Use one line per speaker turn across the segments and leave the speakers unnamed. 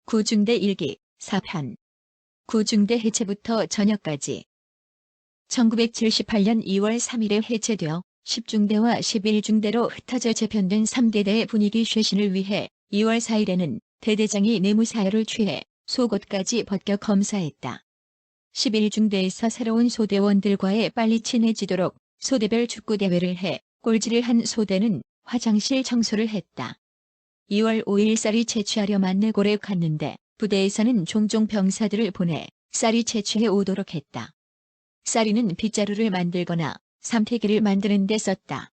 구중대 1기 4편 구중대 해체부터 전역까지 1978년 2월 3일에 해체되어 10중대와 11중대로 흩어져 재편된 3대대의 분위기 쇄신을 위해 2월 4일에는 대대장이 내무사열을 취해 속옷까지 벗겨 검사했다. 11중대에서 새로운 소대원들과의 빨리 친해지도록 소대별 축구대회를 해 꼴찌를 한 소대는 화장실 청소를 했다. 2월 5일 쌀이 채취하려 만내골에 갔는데 부대에서는 종종 병사들을 보내 쌀이 채취해 오도록 했다. 쌀이는 빗자루를 만들거나 삼태기를 만드는 데 썼다.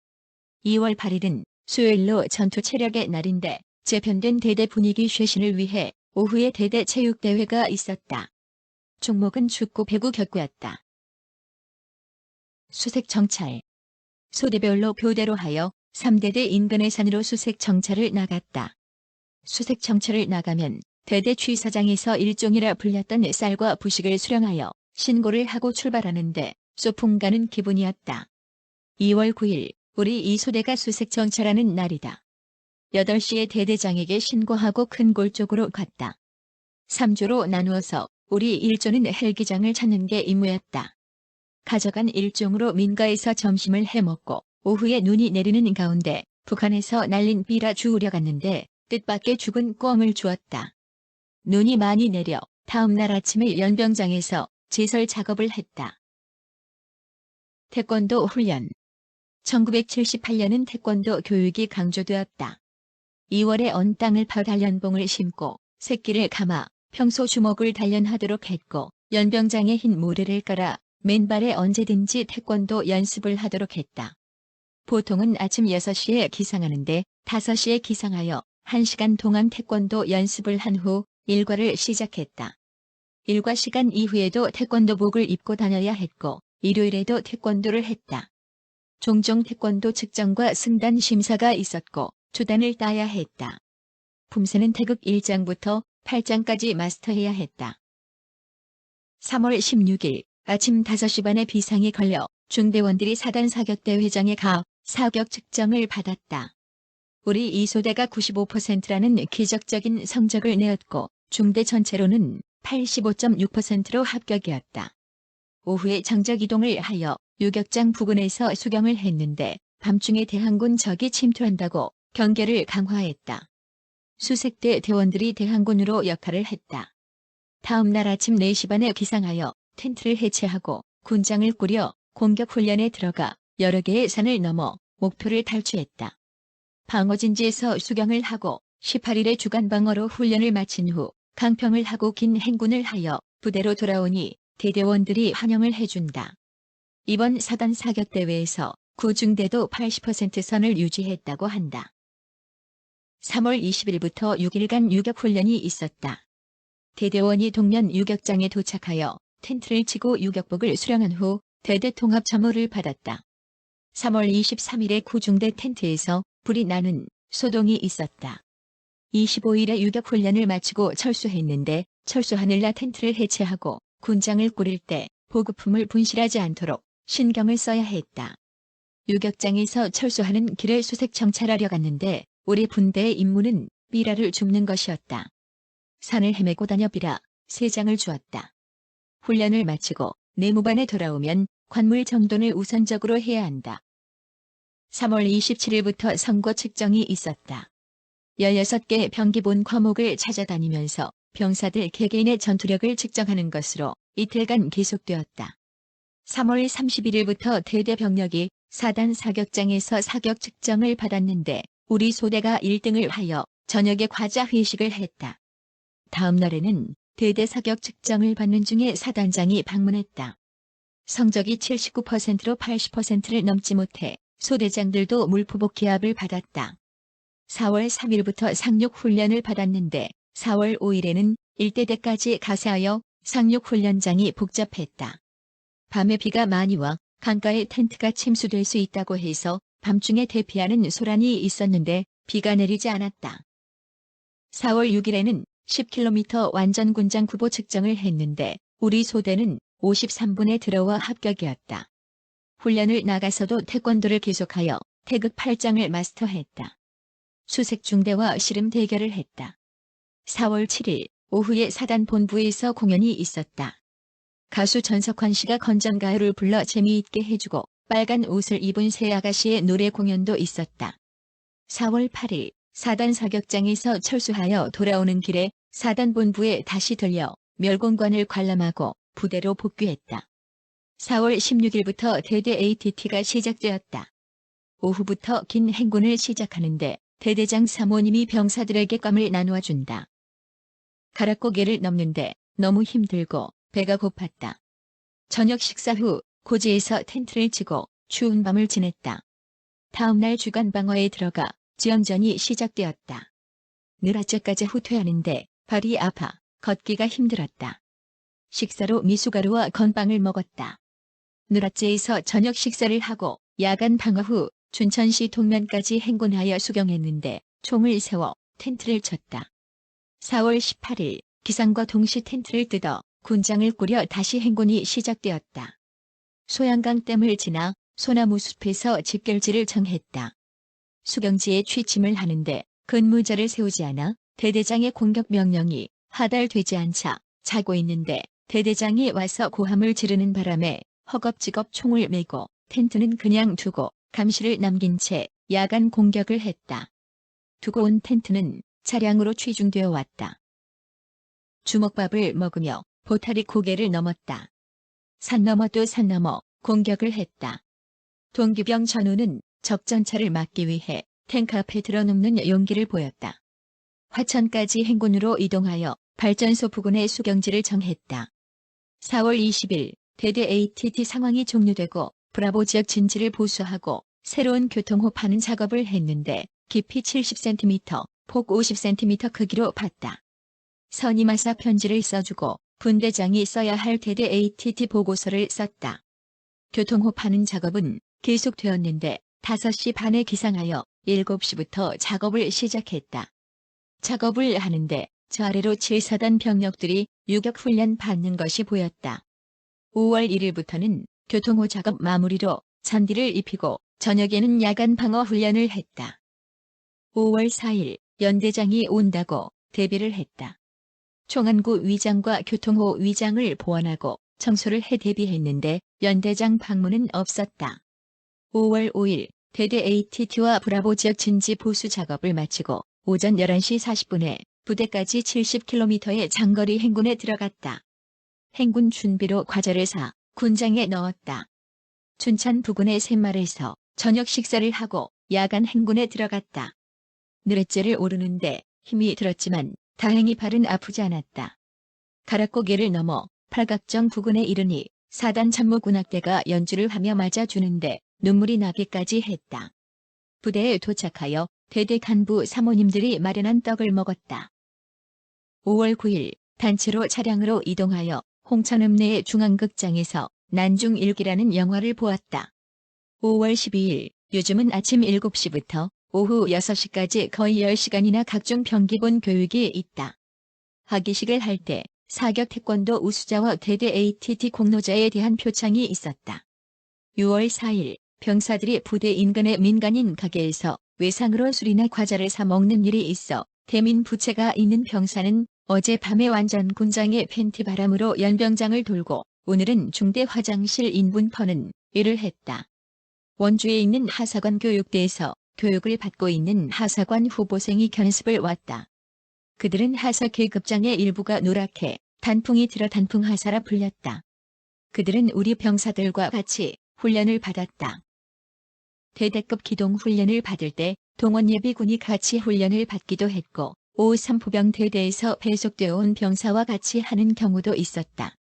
2월 8일은 수요일로 전투 체력의 날인데 재편된 대대 분위기 쇄신을 위해 오후에 대대 체육대회가 있었다. 종목은 축구 배구 격구였다. 수색정찰 소대별로 교대로 하여 3대대 인근의 산으로 수색정찰을 나갔다. 수색정찰을 나가면 대대 취사장에서 일종이라 불렸던 쌀과 부식을 수령하여 신고를 하고 출발하는데 소풍 가는 기분이었다. 2월 9일 우리 이 소대가 수색정찰하는 날이다. 8시에 대대장에게 신고하고 큰골 쪽으로 갔다. 3조로 나누어서 우리 1조는 헬기장을 찾는 게 임무였다. 가져간 1종으로 민가에서 점심을 해먹고 오후에 눈이 내리는 가운데 북한에서 날린 비라 주우려 갔는데 뜻밖의 죽은 꿩을 주었다. 눈이 많이 내려 다음 날 아침에 연병장에서 제설 작업을 했다. 태권도 훈련 1978년은 태권도 교육이 강조되었다. 2월에 언 땅을 파 단련봉을 심고 새끼를 감아 평소 주먹을 단련하도록 했고 연병장에 흰 모래를 깔아 맨발에 언제든지 태권도 연습을 하도록 했다. 보통은 아침 6시에 기상하는데 5시에 기상하여 1시간 동안 태권도 연습을 한 후 일과를 시작했다. 일과 시간 이후에도 태권도복을 입고 다녀야 했고 일요일에도 태권도를 했다. 종종 태권도 측정과 승단 심사가 있었고 조단을 따야 했다. 품새는 태극 1장부터 8장까지 마스터해야 했다. 3월 16일 아침 5시 반에 비상이 걸려 중대원들이 사단 사격대회장에 가 사격 측정을 받았다. 우리 이 소대가 95%라는 기적적인 성적을 내었고 중대 전체로는 85.6%로 합격이었다. 오후에 정적 이동을 하여 유격장 부근에서 수경을 했는데 밤중에 대항군 적이 침투한다고 경계를 강화했다. 수색대 대원들이 대항군으로 역할을 했다. 다음 날 아침 4시 반에 기상하여 텐트를 해체하고 군장을 꾸려 공격 훈련에 들어가 여러 개의 산을 넘어 목표를 탈취했다. 방어진지에서 수경을 하고 18일에 주간방어로 훈련을 마친 후 강평을 하고 긴 행군을 하여 부대로 돌아오니 대대원들이 환영을 해준다. 이번 사단 사격대회에서 구중대도 80% 선을 유지했다고 한다. 3월 20일부터 6일간 유격훈련이 있었다. 대대원이 동면 유격장에 도착하여 텐트를 치고 유격복을 수령한 후 대대 통합 점호를 받았다. 3월 23일에 구중대 텐트에서 불이 나는 소동이 있었다. 25일에 유격훈련을 마치고 철수했는데 철수하늘날 텐트를 해체하고 군장을 꾸릴 때 보급품을 분실하지 않도록 신경을 써야 했다. 유격장에서 철수하는 길을 수색 정찰하려 갔는데 우리 분대의 임무는 비라를 줍는 것이었다. 산을 헤매고 다녀 비라 3장을 주었다. 훈련을 마치고 내무반에 돌아오면 관물 정돈을 우선적으로 해야 한다. 3월 27일부터 선거 측정이 있었다. 16개 병기본 과목을 찾아다니면서 병사들 개개인의 전투력을 측정하는 것으로 이틀간 계속되었다. 3월 31일부터 대대 병력이 사단 사격장에서 사격 측정을 받았는데 우리 소대가 1등을 하여 저녁에 과자 회식을 했다. 다음 날에는 대대 사격 측정을 받는 중에 사단장이 방문했다. 성적이 79%로 80%를 넘지 못해 소대장들도 물포복 기합을 받았다. 4월 3일부터 상륙훈련을 받았는데 4월 5일에는 1대대까지 가세하여 상륙훈련장이 복잡했다. 밤에 비가 많이 와 강가에 텐트가 침수될 수 있다고 해서 밤중에 대피하는 소란이 있었는데 비가 내리지 않았다. 4월 6일에는 10km 완전군장 구보 측정을 했는데 우리 소대는 53분에 들어와 합격이었다. 훈련을 나가서도 태권도를 계속하여 태극 8장을 마스터했다. 수색중대와 씨름 대결을 했다. 4월 7일 오후에 사단 본부에서 공연이 있었다. 가수 전석환 씨가 건전가요를 불러 재미있게 해주고 빨간 옷을 입은 새 아가씨의 노래 공연도 있었다. 4월 8일 사단 사격장에서 철수하여 돌아오는 길에 사단 본부에 다시 들려 멸공관을 관람하고 부대로 복귀했다. 4월 16일부터 대대 ATT가 시작되었다. 오후부터 긴 행군을 시작하는데 대대장 사모님이 병사들에게 껌을 나누어 준다. 가락고개를 넘는데 너무 힘들고 배가 고팠다. 저녁 식사 후 고지에서 텐트를 치고 추운 밤을 지냈다. 다음날 주간 방어에 들어가 지연전이 시작되었다. 느닷새까지 후퇴하는데 발이 아파 걷기가 힘들었다. 식사로 미숫가루와 건빵을 먹었다. 느닷새에서 저녁 식사를 하고 야간 방어 후 춘천시 동면까지 행군하여 수경했는데 총을 세워 텐트를 쳤다. 4월 18일 기상과 동시 텐트를 뜯어 군장을 꾸려 다시 행군이 시작되었다. 소양강댐을 지나 소나무 숲에서 집결지를 정했다. 수경지에 취침을 하는데 근무자를 세우지 않아 대대장의 공격 명령이 하달되지 않자 자고 있는데 대대장이 와서 고함을 지르는 바람에 허겁지겁 총을 메고 텐트는 그냥 두고 감시를 남긴 채 야간 공격을 했다. 두고 온 텐트는 차량으로 취중되어 왔다. 주먹밥을 먹으며 보타리 고개를 넘었다. 산 넘어 또 산 넘어 공격을 했다. 동기병 전우는 적전차를 막기 위해 탱크 앞에 들어눕는 용기를 보였다. 화천까지 행군으로 이동하여 발전소 부근의 수경지를 정했다. 4월 20일 대대 ATT 상황이 종료되고 브라보 지역 진지를 보수하고 새로운 교통호 파는 작업을 했는데 깊이 70cm, 폭 50cm 크기로 팠다. 선임하사 편지를 써주고 분대장이 써야 할 대대 ATT 보고서를 썼다. 교통호 파는 작업은 계속되었는데 5시 반에 기상하여 7시부터 작업을 시작했다. 작업을 하는데 저 아래로 7사단 병력들이 유격훈련 받는 것이 보였다. 5월 1일부터는 교통호 작업 마무리로 잔디를 입히고 저녁에는 야간 방어 훈련을 했다. 5월 4일 연대장이 온다고 대비를 했다. 총안구 위장과 교통호 위장을 보완하고 청소를 해 대비했는데 연대장 방문은 없었다. 5월 5일 대대 ATT와 브라보 지역 진지 보수 작업을 마치고 오전 11시 40분에 부대까지 70km의 장거리 행군에 들어갔다. 행군 준비로 과자를 사 군장에 넣었다. 춘천 부근의 샘마을에서 저녁 식사를 하고 야간 행군에 들어갔다. 느랫째를 오르는데 힘이 들었지만 다행히 발은 아프지 않았다. 가락고개를 넘어 팔각정 부근에 이르니 사단 참모군악대가 연주를 하며 맞아주는데 눈물이 나기까지 했다. 부대에 도착하여 대대 간부 사모님들이 마련한 떡을 먹었다. 5월 9일 단체로 차량으로 이동하여 홍천읍내의 중앙극장에서 난중일기라는 영화를 보았다. 5월 12일 요즘은 아침 7시부터 오후 6시까지 거의 10시간이나 각종 병기본 교육이 있다. 학기식을 할 때 사격 태권도 우수자와 대대 ATT 공로자에 대한 표창이 있었다. 6월 4일 병사들이 부대 인근의 민간인 가게에서 외상으로 술이나 과자를 사 먹는 일이 있어 대민 부채가 있는 병사는 어젯밤에 완전 군장에 팬티 바람으로 연병장을 돌고 오늘은 중대 화장실 인분 퍼는 일을 했다. 원주에 있는 하사관 교육대에서 교육을 받고 있는 하사관 후보생이 견습을 왔다. 그들은 하사 계급장의 일부가 노랗게 단풍이 들어 단풍하사라 불렸다. 그들은 우리 병사들과 같이 훈련을 받았다. 대대급 기동 훈련을 받을 때 동원예비군이 같이 훈련을 받기도 했고 5.3포병 대대에서 배속되어 온 병사와 같이 하는 경우도 있었다.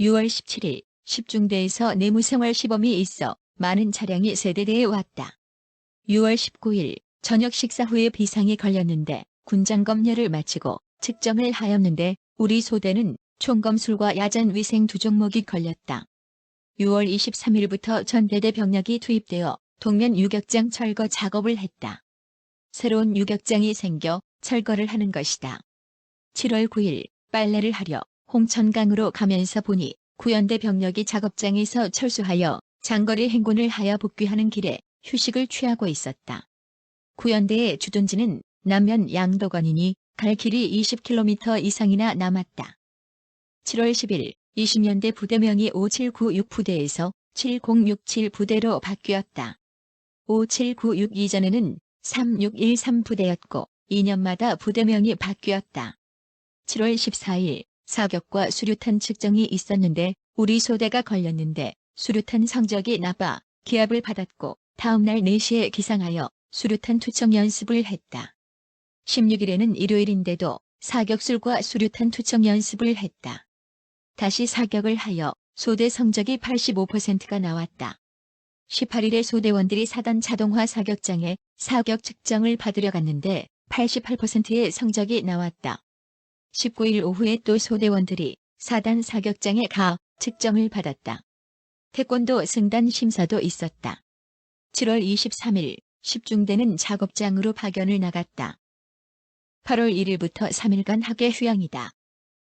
6월 17일 10중대에서 내무생활 시범이 있어 많은 차량이 세대대에 왔다. 6월 19일 저녁 식사 후에 비상이 걸렸는데 군장 검열을 마치고 측정을 하였는데 우리 소대는 총검술과 야전 위생 두 종목이 걸렸다. 6월 23일부터 전대대 병력이 투입되어 동면 유격장 철거 작업을 했다. 새로운 유격장이 생겨 철거를 하는 것이다. 7월 9일 빨래를 하려 홍천강으로 가면서 보니 구연대 병력이 작업장에서 철수하여 장거리 행군을 하여 복귀하는 길에 휴식을 취하고 있었다. 구연대의 주둔지는 남면 양덕원이니 갈 길이 20km 이상이나 남았다. 7월 10일 20년대 부대명이 5796 부대에서 7067 부대로 바뀌었다. 5796 이전에는 3613 부대였고 2년마다 부대명이 바뀌었다. 7월 14일 사격과 수류탄 측정이 있었는데 우리 소대가 걸렸는데 수류탄 성적이 나빠 기합을 받았고 다음날 4시에 기상하여 수류탄 투척 연습을 했다. 16일에는 일요일인데도 사격술과 수류탄 투척 연습을 했다. 다시 사격을 하여 소대 성적이 85%가 나왔다. 18일에 소대원들이 사단 자동화 사격장에 사격 측정을 받으려 갔는데 88%의 성적이 나왔다. 19일 오후에 또 소대원들이 사단 사격장에 가 측정을 받았다. 태권도 승단 심사도 있었다. 7월 23일 10중대는 작업장으로 파견을 나갔다. 8월 1일부터 3일간 학예 휴양이다.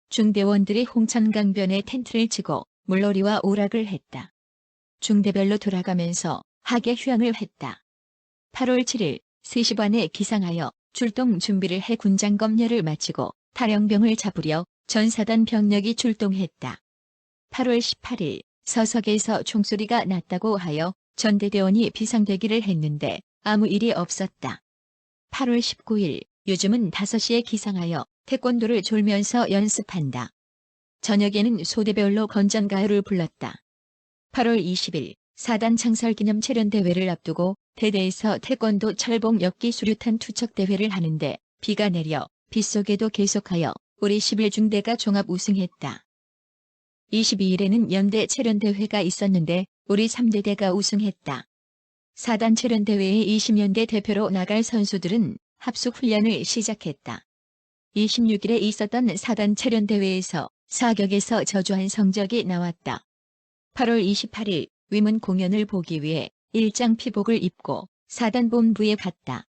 중대원들이 홍천강변에 텐트를 치고 물놀이와 오락을 했다. 중대별로 돌아가면서 학예 휴양을 했다. 8월 7일 3시 반에 기상하여 출동 준비를 해 군장 검열을 마치고 탈영병을 잡으려 전사단 병력이 출동했다. 8월 18일 서석에서 총소리가 났다고 하여 전대대원이 비상대기를 했는데 아무 일이 없었다. 8월 19일 요즘은 5시에 기상하여 태권도를 졸면서 연습한다. 저녁에는 소대별로 건전가요를 불렀다. 8월 20일 사단 창설기념 체련대회를 앞두고 대대에서 태권도 철봉 엮기 수류탄 투척 대회를 하는데 비가 내려 빗속에도 계속하여 우리 11중대가 종합 우승했다. 22일에는 연대 체련대회가 있었는데 우리 3대대가 우승했다. 사단 체련대회에 20년대 대표로 나갈 선수들은 합숙훈련을 시작했다. 26일에 있었던 사단 체련대회에서 사격에서 저조한 성적이 나왔다. 8월 28일 위문 공연을 보기 위해 일장 피복을 입고 사단본부에 갔다.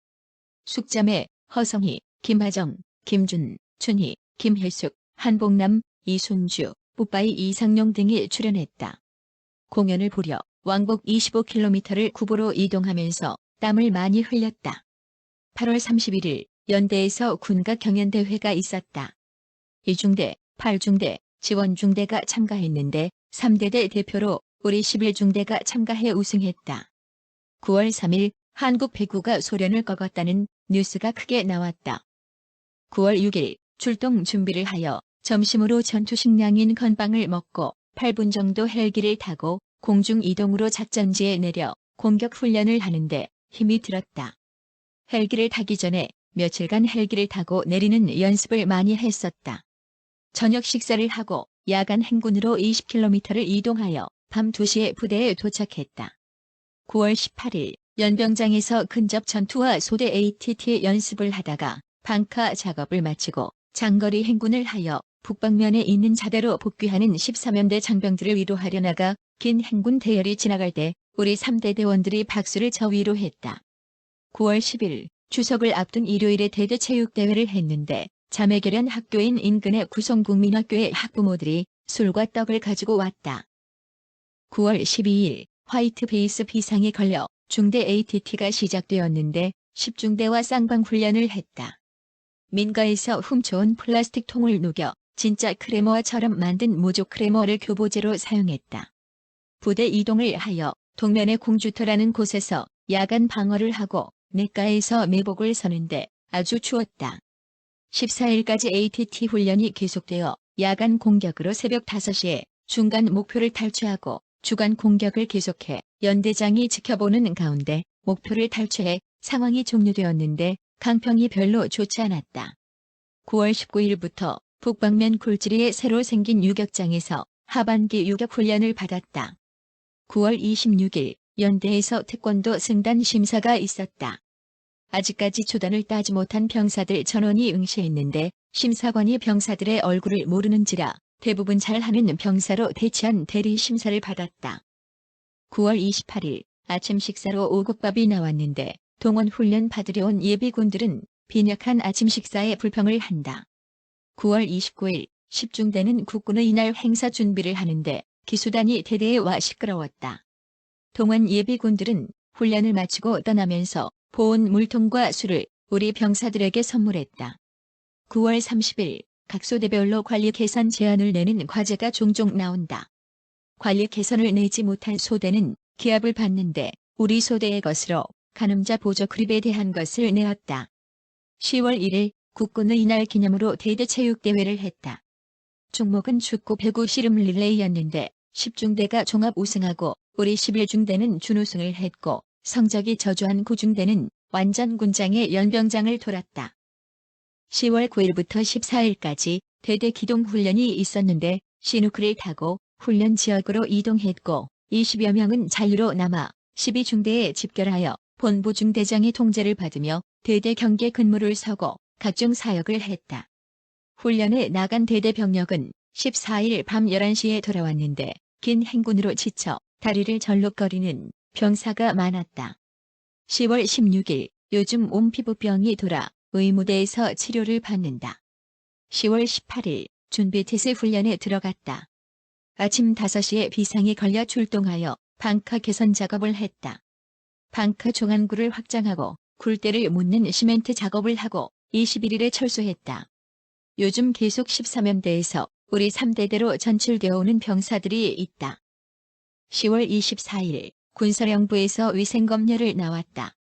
숙자매, 허성희, 김하정, 김준, 춘희, 김혜숙, 한복남, 이순주, 뽀빠이 이상용 등이 출연했다. 공연을 보려 왕복 25km를 구보로 이동하면서 땀을 많이 흘렸다. 8월 31일 연대에서 군가 경연대회가 있었다. 2중대, 8중대, 지원중대가 참가했는데 3대대 대표로 우리 11중대가 참가해 우승했다. 9월 3일 한국 배구가 소련을 꺾었다는 뉴스가 크게 나왔다. 9월 6일 출동 준비를 하여 점심으로 전투식량인 건빵을 먹고 8분 정도 헬기를 타고 공중 이동으로 작전지에 내려 공격 훈련을 하는데 힘이 들었다. 헬기를 타기 전에 며칠간 헬기를 타고 내리는 연습을 많이 했었다. 저녁 식사를 하고 야간 행군으로 20km를 이동하여 밤 2시에 부대에 도착했다. 9월 18일 연병장에서 근접 전투와 소대 ATT 연습을 하다가 방카 작업을 마치고 장거리 행군을 하여 북방면에 있는 자대로 복귀하는 13연대 장병들을 위로하려 나가 긴 행군 대열이 지나갈 때 우리 3대 대원들이 박수를 저 위로 했다. 9월 10일 추석을 앞둔 일요일에 대대 체육대회를 했는데 자매결연 학교인 인근의 구성국민학교의 학부모들이 술과 떡을 가지고 왔다. 9월 12일 화이트 베이스 비상이 걸려 중대 ATT가 시작되었는데 10중대와 쌍방 훈련을 했다. 민가에서 훔쳐온 플라스틱 통을 녹여 진짜 크레모아처럼 만든 모조 크레모를 교보제로 사용했다. 부대 이동을 하여 동면의 공주터라는 곳에서 야간 방어를 하고 냇가에서 매복을 서는데 아주 추웠다. 14일까지 ATT 훈련이 계속되어 야간 공격으로 새벽 5시에 중간 목표를 탈취하고 주간 공격을 계속해 연대장이 지켜보는 가운데 목표를 탈취해 상황이 종료되었는데 강평이 별로 좋지 않았다. 9월 19일부터 북방면 굴지리에 새로 생긴 유격장에서 하반기 유격 훈련을 받았다. 9월 26일 연대에서 태권도 승단 심사가 있었다. 아직까지 조단을 따지 못한 병사들 전원이 응시했는데 심사관이 병사들의 얼굴을 모르는지라 대부분 잘하는 병사로 대치한 대리 심사를 받았다. 9월 28일 아침 식사로 오곡밥이 나왔는데 동원 훈련 받으려 온 예비군들은 빈약한 아침 식사에 불평을 한다. 9월 29일 10중대는 국군의 이날 행사 준비를 하는데 기수단이 대대에 와 시끄러웠다. 동원 예비군들은 훈련을 마치고 떠나면서 보온 물통과 술을 우리 병사들에게 선물했다. 9월 30일 각 소대별로 관리 개선 제안을 내는 과제가 종종 나온다. 관리 개선을 내지 못한 소대는 기합을 받는데 우리 소대의 것으로 가늠자 보조 그립에 대한 것을 내었다. 10월 1일 국군의 이날 기념으로 대대체육대회를 했다. 종목은 축구 배구 씨름 릴레이였는데 10중대가 종합 우승하고 우리 11중대는 준우승을 했고 성적이 저조한 9중대는 완전 군장의 연병장을 돌았다. 10월 9일부터 14일까지 대대 기동 훈련이 있었는데 시누크를 타고 훈련 지역으로 이동했고 20여 명은 자유로 남아 12중대에 집결하여 본부 중대장의 통제를 받으며 대대 경계 근무를 서고 각종 사역을 했다. 훈련에 나간 대대 병력은 14일 밤 11시에 돌아왔는데 긴 행군으로 지쳐 다리를 절룩거리는 병사가 많았다. 10월 16일 요즘 온피부병이 돌아 의무대에서 치료를 받는다. 10월 18일 준비태세 훈련에 들어갔다. 아침 5시에 비상이 걸려 출동하여 방카 개선 작업을 했다. 방카 종안구를 확장하고 굴대를 묻는 시멘트 작업을 하고 21일에 철수했다. 요즘 계속 13연대에서 우리 3대대로 전출되어 오는 병사들이 있다. 10월 24일 군사령부에서 위생검열을 나왔다.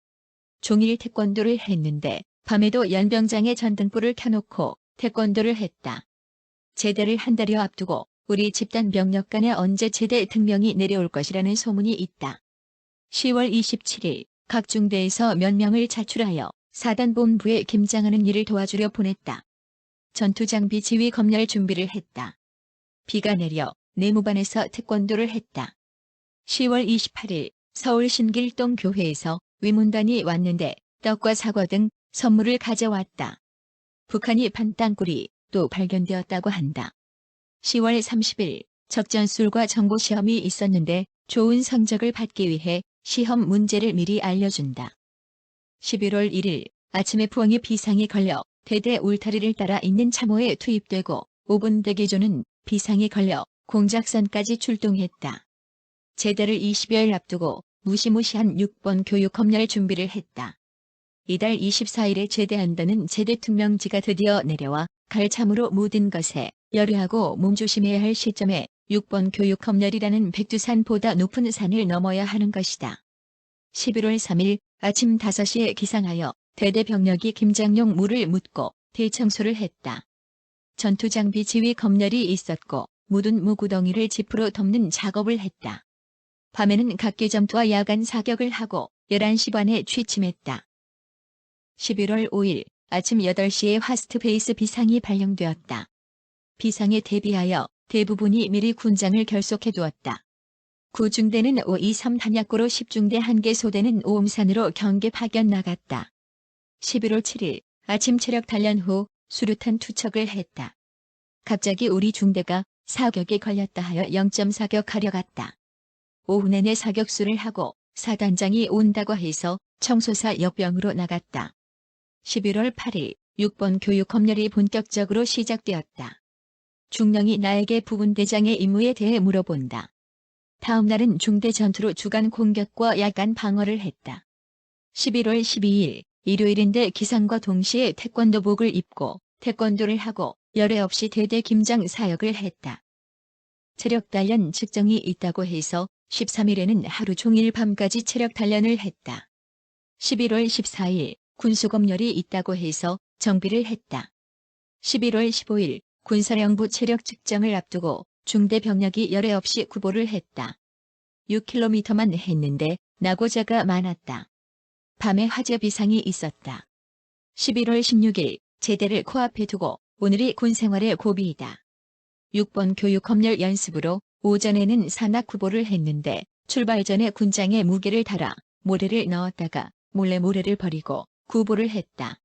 종일 태권도를 했는데 밤에도 연병장에 전등불을 켜놓고 태권도를 했다. 제대를 한 달여 앞두고 우리 집단 병력 간에 언제 제대 등명이 내려올 것이라는 소문이 있다. 10월 27일 각 중대에서 몇 명을 차출하여 사단본부에 김장하는 일을 도와주려 보냈다. 전투장비 지휘 검열 준비를 했다. 비가 내려 내무반에서 태권도를 했다. 10월 28일 서울 신길동 교회에서 위문단이 왔는데 떡과 사과 등 선물을 가져왔다. 북한이 판 땅굴이 또 발견되었다고 한다. 10월 30일 적전술과 정보시험이 있었는데 좋은 성적을 받기 위해 시험 문제를 미리 알려준다. 11월 1일 아침에 부엉이 비상이 걸려 대대 울타리를 따라 있는 참호에 투입되고 5분 대기조는 비상이 걸려 공작선까지 출동했다. 제대를 20여일 앞두고 무시무시한 6번 교육 검열 준비를 했다. 이달 24일에 제대한다는 제대 투명지가 드디어 내려와 갈참으로 모든 것에 열의하고 몸조심해야 할 시점에 6번 교육 검열이라는 백두산보다 높은 산을 넘어야 하는 것이다. 11월 3일 아침 5시에 기상하여 대대 병력이 김장용 물을 묻고 대청소를 했다. 전투장비 지휘 검열이 있었고 묻은 무구덩이를 지프로 덮는 작업을 했다. 밤에는 각계점투와 야간 사격을 하고 11시 반에 취침했다. 11월 5일 아침 8시에 화스트 베이스 비상이 발령되었다. 비상에 대비하여 대부분이 미리 군장을 결속해두었다. 9중대는 523 단약고로 10중대 한개 소대는 오음산으로 경계 파견 나갔다. 11월 7일 아침 체력 단련 후 수류탄 투척을 했다. 갑자기 우리 중대가 사격에 걸렸다 하여 0점 사격하려 갔다. 오후 내내 사격수를 하고 사단장이 온다고 해서 청소사 역병으로 나갔다. 11월 8일 6번 교육 검열이 본격적으로 시작되었다. 중령이 나에게 부분대장의 임무에 대해 물어본다. 다음 날은 중대 전투로 주간 공격과 야간 방어를 했다. 11월 12일 일요일인데 기상과 동시에 태권도복을 입고 태권도를 하고 열애 없이 대대 김장 사역을 했다. 체력 단련 측정이 있다고 해서 13일에는 하루 종일 밤까지 체력 단련을 했다. 11월 14일 군수검열이 있다고 해서 정비를 했다. 11월 15일 군사령부 체력 측정을 앞두고 중대 병력이 열애 없이 구보를 했다. 6km만 했는데 낙오자가 많았다. 밤에 화재 비상이 있었다. 11월 16일 제대를 코앞에 두고 오늘이 군생활의 고비이다. 6번 교육 검열 연습으로 오전에는 산악 구보를 했는데 출발 전에 군장에 무게를 달아 모래를 넣었다가 몰래 모래를 버리고 구보를 했다.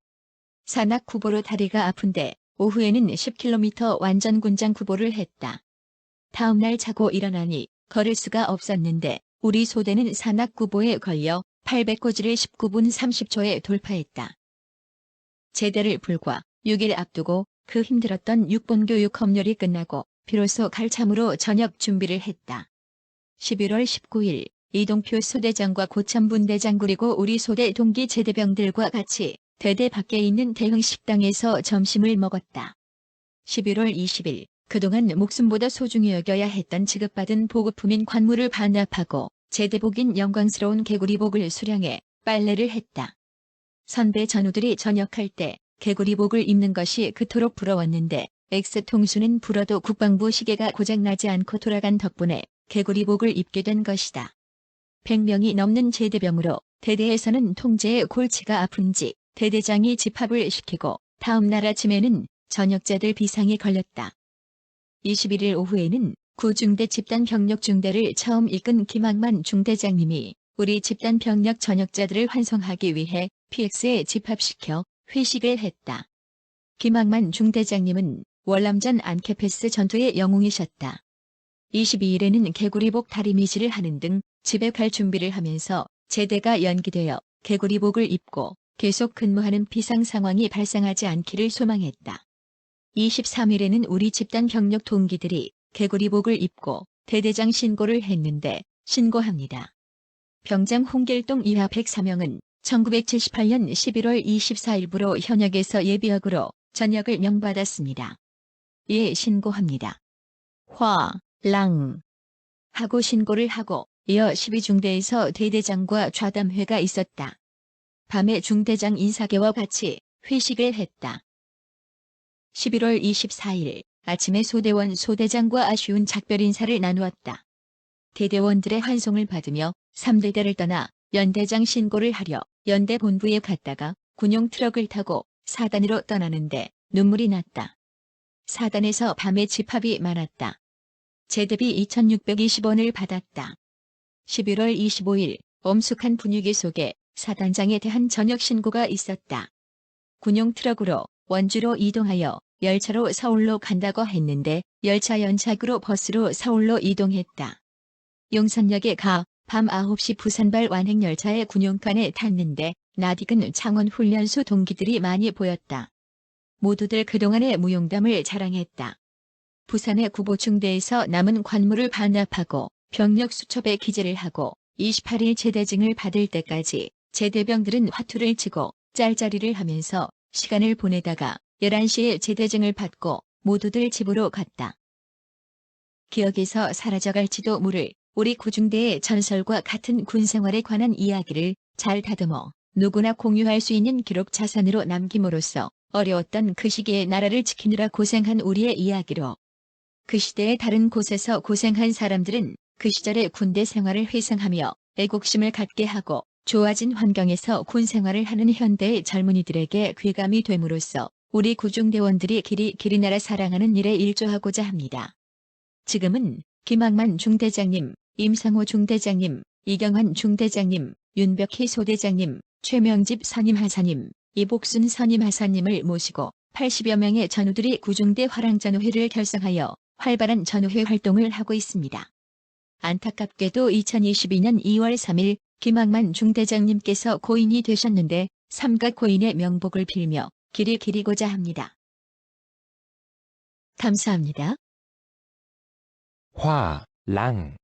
산악 구보로 다리가 아픈데 오후에는 10km 완전 군장 구보를 했다. 다음 날 자고 일어나니 걸을 수가 없었는데 우리 소대는 산악 구보에 걸려 800고지를 19분 30초에 돌파했다. 제대를 불과 6일 앞두고 그 힘들었던 6번 교육 검열이 끝나고 비로소 갈참으로 저녁 준비를 했다. 11월 19일 이동표 소대장과 고참분대장 그리고 우리 소대 동기 제대병들과 같이 대대 밖에 있는 대흥 식당에서 점심을 먹었다. 11월 20일, 그동안 목숨보다 소중히 여겨야 했던 지급받은 보급품인 관물을 반납하고 제대복인 영광스러운 개구리복을 수령해 빨래를 했다. 선배 전우들이 전역할 때 개구리복을 입는 것이 그토록 부러웠는데 X통수는 불어도 국방부 시계가 고장나지 않고 돌아간 덕분에 개구리복을 입게 된 것이다. 100명이 넘는 제대병으로 대대에서는 통제의 골치가 아픈지 대대장이 집합을 시키고 다음 날 아침에는 전역자들 비상이 걸렸다. 21일 오후에는 구중대 집단 병력 중대를 처음 이끈 김학만 중대장님이 우리 집단 병력 전역자들을 환송하기 위해 PX에 집합시켜 회식을 했다. 김학만 중대장님은 월남전 안케패스 전투의 영웅이셨다. 22일에는 개구리복 다리미질을 하는 등 집에 갈 준비를 하면서 제대가 연기되어 개구리복을 입고 계속 근무하는 비상 상황이 발생하지 않기를 소망했다. 23일에는 우리 집단 병력 동기들이 개구리복을 입고 대대장 신고를 했는데 신고합니다. 병장 홍길동 이하 104명은 1978년 11월 24일부로 현역에서 예비역으로 전역을 명받았습니다. 이에 신고합니다. 랑 하고 신고를 하고 이어 12중대에서 대대장과 좌담회가 있었다. 밤에 중대장 인사계와 같이 회식을 했다. 11월 24일 아침에 소대원 소대장과 아쉬운 작별 인사를 나누었다. 대대원들의 환송을 받으며 3대대를 떠나 연대장 신고를 하려 연대 본부에 갔다가 군용 트럭을 타고 사단으로 떠나는데 눈물이 났다. 사단에서 밤에 집합이 많았다. 제대비 2,620원을 받았다. 11월 25일 엄숙한 분위기 속에 사단장에 대한 전역 신고가 있었다. 군용 트럭으로 원주로 이동하여 열차로 서울로 간다고 했는데 열차 연착으로 버스로 서울로 이동했다. 용산역에 가 밤 9시 부산발 완행열차의 군용칸에 탔는데 낯익은 창원훈련소 동기들이 많이 보였다. 모두들 그동안의 무용담을 자랑했다. 부산의 구보중대에서 남은 관물을 반납하고 병력 수첩에 기재를 하고 28일 제대증을 받을 때까지 제대병들은 화투를 치고 짤짤이를 하면서 시간을 보내다가 11시에 제대증을 받고 모두들 집으로 갔다. 기억에서 사라져갈지도 모를 우리 구중대의 전설과 같은 군생활에 관한 이야기를 잘 다듬어 누구나 공유할 수 있는 기록 자산으로 남김으로써 어려웠던 그 시기에 나라를 지키느라 고생한 우리의 이야기로 그 시대의 다른 곳에서 고생한 사람들은 그 시절의 군대 생활을 회상하며 애국심을 갖게 하고 좋아진 환경에서 군 생활을 하는 현대의 젊은이들에게 귀감이 됨으로써 우리 구중대원들이 길이 나라 사랑하는 일에 일조하고자 합니다. 지금은 김학만 중대장님, 임상호 중대장님, 이경환 중대장님, 윤벽희 소대장님, 최명집 선임하사님, 이복순 선임하사님을 모시고 80여 명의 전우들이 구중대 화랑전우회를 결성하여 활발한 전우회 활동을 하고 있습니다. 안타깝게도 2022년 2월 3일 김학만 중대장님께서 고인이 되셨는데 삼각 고인의 명복을 빌며 길이 기리고자 합니다. 감사합니다.
画廊